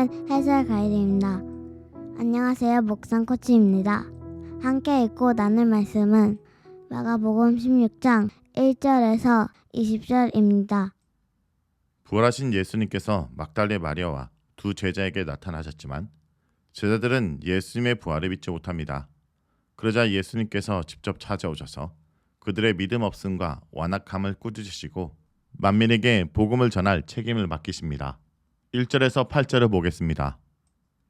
읽는 해설 가이드입니다. 안녕하세요. 목상 코치입니다. 함께 읽고 나눌 말씀은 마가복음 16장 1절에서 20절입니다. 부활하신 예수님께서 막달레 마리아와 두 제자에게 나타나셨지만 제자들은 예수님의 부활을 믿지 못합니다. 그러자 예수님께서 직접 찾아오셔서 그들의 믿음 없음과 완악함을 꾸짖으시고 만민에게 복음을 전할 책임을 맡기십니다. 1절에서 8절을 보겠습니다.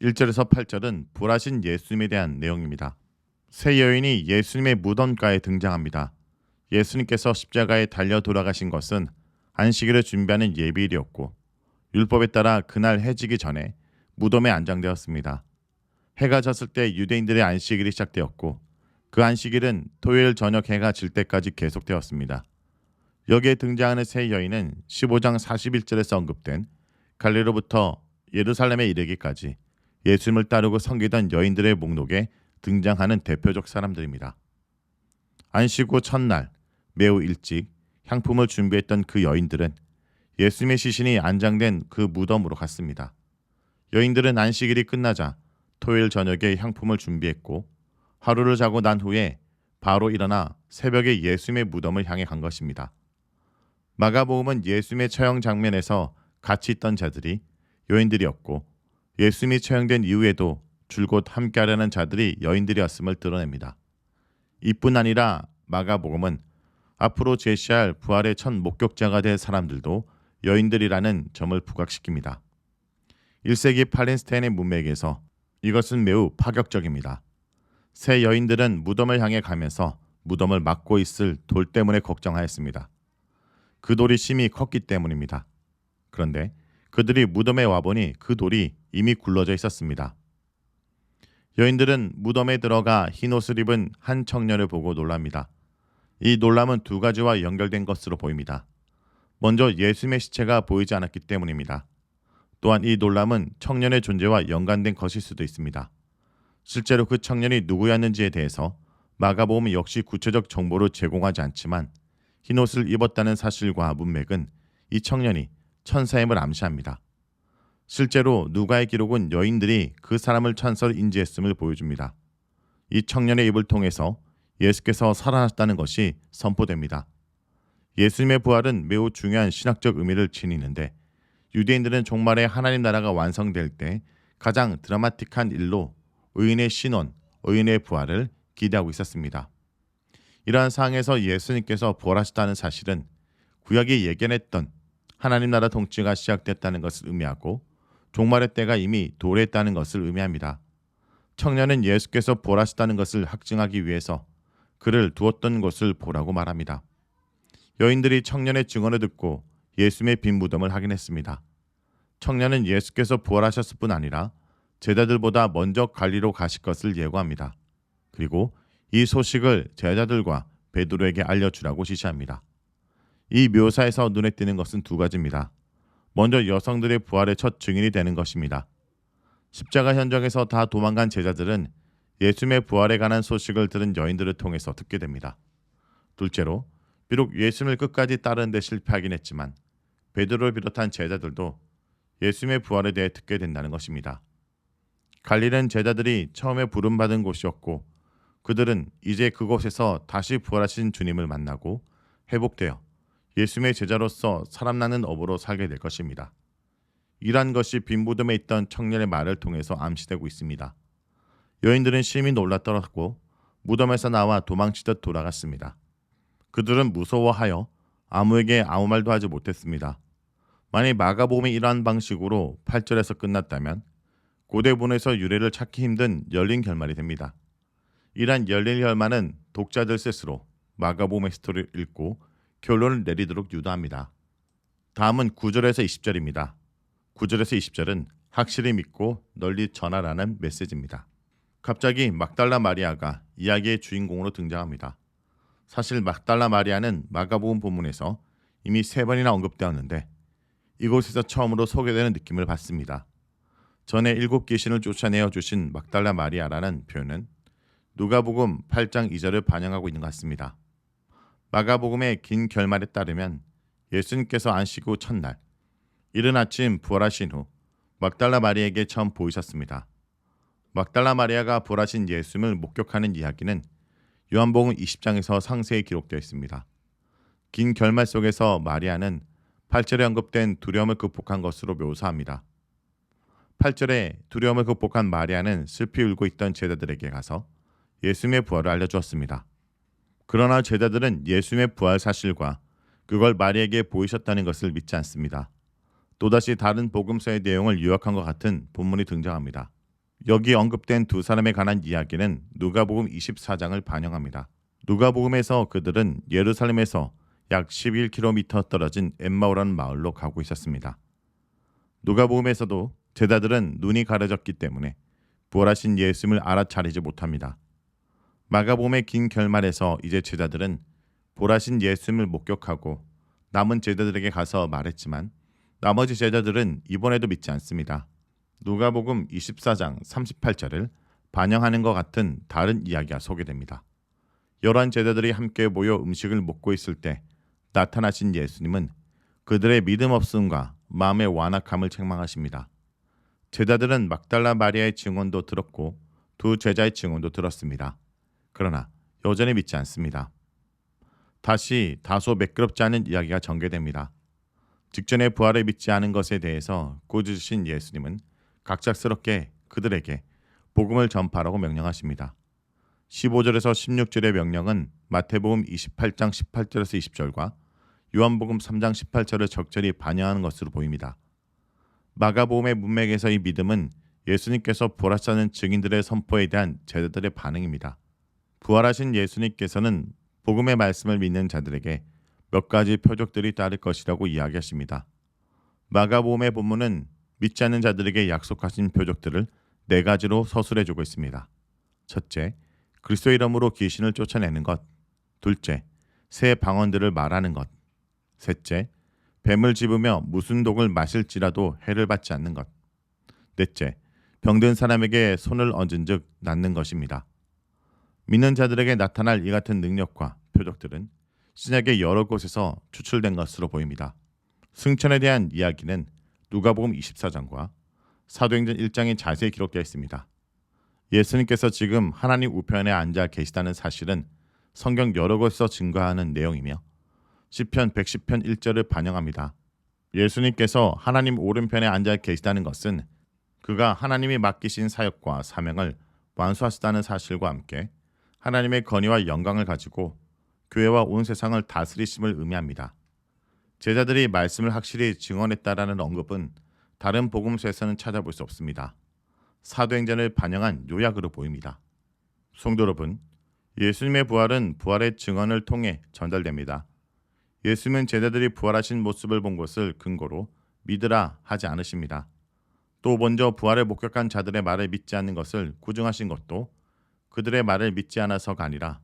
1절에서 8절은 부활하신 예수님에 대한 내용입니다. 세 여인이 예수님의 무덤가에 등장합니다. 예수님께서 십자가에 달려 돌아가신 것은 안식일을 준비하는 예비일이었고 율법에 따라 그날 해지기 전에 무덤에 안장되었습니다. 해가 졌을 때 유대인들의 안식일이 시작되었고 그 안식일은 토요일 저녁 해가 질 때까지 계속되었습니다. 여기에 등장하는 세 여인은 15장 41절에서 언급된 갈릴리로부터 예루살렘에 이르기까지 예수님을 따르고 섬기던 여인들의 목록에 등장하는 대표적 사람들입니다. 안식 후 첫날 매우 일찍 향품을 준비했던 그 여인들은 예수님의 시신이 안장된 그 무덤으로 갔습니다. 여인들은 안식일이 끝나자 토요일 저녁에 향품을 준비했고 하루를 자고 난 후에 바로 일어나 새벽에 예수님의 무덤을 향해 간 것입니다. 마가복음은 예수님의 처형 장면에서 같이 있던 자들이 여인들이었고 예수님이 처형된 이후에도 줄곧 함께하려는 자들이 여인들이었음을 드러냅니다. 이뿐 아니라 마가복음은 앞으로 제시할 부활의 첫 목격자가 될 사람들도 여인들이라는 점을 부각시킵니다. 1세기 팔레스타인의 문맥에서 이것은 매우 파격적입니다. 세 여인들은 무덤을 향해 가면서 무덤을 막고 있을 돌 때문에 걱정하였습니다. 그 돌이 심히 컸기 때문입니다. 그런데 그들이 무덤에 와보니 그 돌이 이미 굴러져 있었습니다. 여인들은 무덤에 들어가 흰옷을 입은 한 청년을 보고 놀랍니다. 이 놀람은 두 가지와 연결된 것으로 보입니다. 먼저 예수님의 시체가 보이지 않았기 때문입니다. 또한 이 놀람은 청년의 존재와 연관된 것일 수도 있습니다. 실제로 그 청년이 누구였는지에 대해서 마가복음 역시 구체적 정보를 제공하지 않지만 흰옷을 입었다는 사실과 문맥은 이 청년이 천사임을 암시합니다. 실제로 누가의 기록은 여인들이 그 사람을 천사로 인지했음을 보여줍니다. 이 청년의 입을 통해서 예수께서 살아나셨다는 것이 선포됩니다. 예수님의 부활은 매우 중요한 신학적 의미를 지니는데 유대인들은 종말에 하나님 나라가 완성될 때 가장 드라마틱한 일로 의인의 신원, 의인의 부활을 기대하고 있었습니다. 이러한 상황에서 예수님께서 부활하셨다는 사실은 구약이 예견했던 하나님 나라 통치가 시작됐다는 것을 의미하고 종말의 때가 이미 도래했다는 것을 의미합니다. 청년은 예수께서 부활하셨다는 것을 확증하기 위해서 그를 두었던 곳을 보라고 말합니다. 여인들이 청년의 증언을 듣고 예수님의 빈 무덤을 확인했습니다. 청년은 예수께서 부활하셨을 뿐 아니라 제자들보다 먼저 갈리로 가실 것을 예고합니다. 그리고 이 소식을 제자들과 베드로에게 알려주라고 지시합니다. 이 묘사에서 눈에 띄는 것은 두 가지입니다. 먼저 여성들의 부활의 첫 증인이 되는 것입니다. 십자가 현장에서 다 도망간 제자들은 예수님의 부활에 관한 소식을 들은 여인들을 통해서 듣게 됩니다. 둘째로 비록 예수님을 끝까지 따르는 데 실패하긴 했지만 베드로를 비롯한 제자들도 예수님의 부활에 대해 듣게 된다는 것입니다. 갈릴리는 제자들이 처음에 부름받은 곳이었고 그들은 이제 그곳에서 다시 부활하신 주님을 만나고 회복되어 예수님의 제자로서 사람나는 업으로 살게 될 것입니다. 이러한 것이 빈 무덤에 있던 청년의 말을 통해서 암시되고 있습니다. 여인들은 심히 놀랐더라고 무덤에서 나와 도망치듯 돌아갔습니다. 그들은 무서워하여 아무에게 아무 말도 하지 못했습니다. 만약 마가복음이 이러한 방식으로 8절에서 끝났다면 고대본에서 유래를 찾기 힘든 열린 결말이 됩니다. 이러한 열린 결말은 독자들 스스로 마가복음의 스토리를 읽고 결론을 내리도록 유도합니다. 다음은 9절에서 20절입니다. 9절에서 20절은 확실히 믿고 널리 전하라는 메시지입니다. 갑자기 막달라 마리아가 이야기의 주인공으로 등장합니다. 사실 막달라 마리아는 마가복음 본문에서 이미 3번이나 언급되었는데 이곳에서 처음으로 소개되는 느낌을 받습니다. 전에 7 귀신을 쫓아내어 주신 막달라 마리아라는 표현은 누가복음 8장 2절을 반영하고 있는 것 같습니다. 마가복음의 긴 결말에 따르면 예수님께서 안식 후 첫날 이른 아침 부활하신 후 막달라 마리아에게 처음 보이셨습니다. 막달라 마리아가 부활하신 예수님을 목격하는 이야기는 요한복음 20장에서 상세히 기록되어 있습니다. 긴 결말 속에서 마리아는 8절에 언급된 두려움을 극복한 것으로 묘사합니다. 8절에 두려움을 극복한 마리아는 슬피 울고 있던 제자들에게 가서 예수님의 부활을 알려주었습니다. 그러나 제자들은 예수님의 부활 사실과 그걸 마리아에게 보이셨다는 것을 믿지 않습니다. 또다시 다른 복음서의 내용을 요약한 것 같은 본문이 등장합니다. 여기 언급된 두 사람에 관한 이야기는 누가복음 24장을 반영합니다. 누가복음에서 그들은 예루살렘에서 약 11km 떨어진 엠마오라는 마을로 가고 있었습니다. 누가복음에서도 제자들은 눈이 가려졌기 때문에 부활하신 예수님을 알아차리지 못합니다. 마가복음의 긴 결말에서 이제 제자들은 부활하신 예수님을 목격하고 남은 제자들에게 가서 말했지만 나머지 제자들은 이번에도 믿지 않습니다. 누가복음 24장 38절을 반영하는 것 같은 다른 이야기가 소개됩니다. 11 제자들이 함께 모여 음식을 먹고 있을 때 나타나신 예수님은 그들의 믿음 없음과 마음의 완악함을 책망하십니다. 제자들은 막달라 마리아의 증언도 들었고 두 제자의 증언도 들었습니다. 그러나 여전히 믿지 않습니다. 다시 다소 매끄럽지 않은 이야기가 전개됩니다. 직전의 부활을 믿지 않은 것에 대해서 꾸짖으신 예수님은 갑작스럽게 그들에게 복음을 전파하라고 명령하십니다. 15절에서 16절의 명령은 마태복음 28장 18절에서 20절과 요한복음 3장 18절을 적절히 반영하는 것으로 보입니다. 마가복음의 문맥에서 이 믿음은 예수님께서 부활하셨다는 증인들의 선포에 대한 제자들의 반응입니다. 부활하신 예수님께서는 복음의 말씀을 믿는 자들에게 몇 가지 표적들이 따를 것이라고 이야기하십니다. 마가복음의 본문은 믿지 않는 자들에게 약속하신 표적들을 4가지로 서술해주고 있습니다. 첫째, 그리스도 이름으로 귀신을 쫓아내는 것. 둘째, 새 방언들을 말하는 것. 셋째, 뱀을 집으며 무슨 독을 마실지라도 해를 받지 않는 것. 넷째, 병든 사람에게 손을 얹은 즉 낫는 것입니다. 믿는 자들에게 나타날 이 같은 능력과 표적들은 신약의 여러 곳에서 추출된 것으로 보입니다. 승천에 대한 이야기는 누가복음 24장과 사도행전 1장에 자세히 기록되어 있습니다. 예수님께서 지금 하나님 우편에 앉아 계시다는 사실은 성경 여러 곳에서 증거하는 내용이며 시편 110편 1절을 반영합니다. 예수님께서 하나님 오른편에 앉아 계시다는 것은 그가 하나님이 맡기신 사역과 사명을 완수하시다는 사실과 함께 하나님의 권위와 영광을 가지고 교회와 온 세상을 다스리심을 의미합니다. 제자들이 말씀을 확실히 증언했다라는 언급은 다른 복음서에서는 찾아볼 수 없습니다. 사도행전을 반영한 요약으로 보입니다. 성도 여러분, 예수님의 부활은 부활의 증언을 통해 전달됩니다. 예수님은 제자들이 부활하신 모습을 본 것을 근거로 믿으라 하지 않으십니다. 또 먼저 부활을 목격한 자들의 말을 믿지 않는 것을 구증하신 것도 그들의 말을 믿지 않아서가 아니라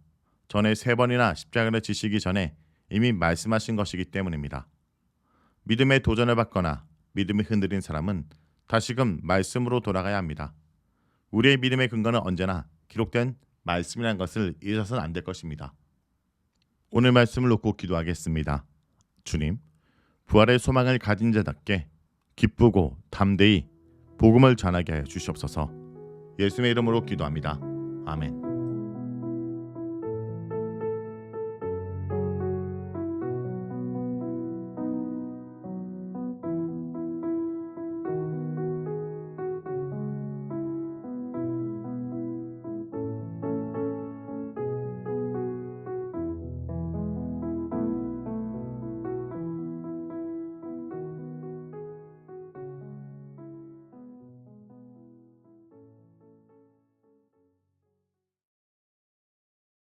전에 3번이나 십자가를 지시기 전에 이미 말씀하신 것이기 때문입니다. 믿음의 도전을 받거나 믿음이 흔들린 사람은 다시금 말씀으로 돌아가야 합니다. 우리의 믿음의 근거는 언제나 기록된 말씀이라는 것을 잊어서는 안 될 것입니다. 오늘 말씀을 놓고 기도하겠습니다. 주님, 부활의 소망을 가진 자답게 기쁘고 담대히 복음을 전하게 하여 주시옵소서. 예수님의 이름으로 기도합니다. 아멘.